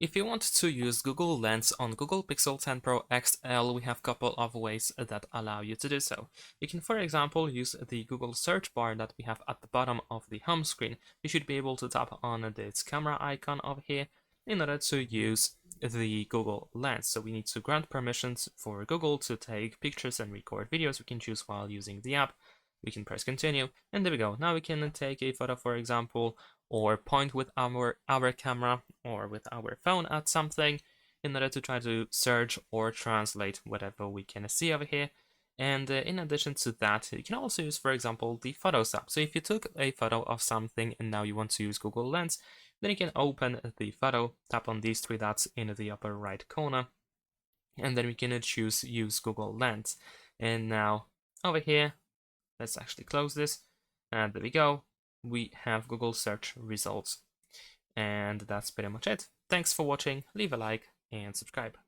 If you want to use Google Lens on Google Pixel 10 Pro XL, we have a couple of ways that allow you to do so. You can, for example, use the Google search bar that we have at the bottom of the home screen. You should be able to tap on this camera icon over here in order to use the Google Lens. So we need to grant permissions for Google to take pictures and record videos. We can choose while using the app. We can press continue, and there we go. Now we can take a photo, for example, or point with our camera or with our phone at something in order to try to search or translate whatever we can see over here. And in addition to that, you can also use, for example, the Photos app. So if you took a photo of something and now you want to use Google Lens, then you can open the photo, tap on these three dots in the upper right corner, and then we can choose Use Google Lens. And now over here, let's actually close this, and there we go. We have Google search results. And that's pretty much it. Thanks for watching, leave a like and subscribe.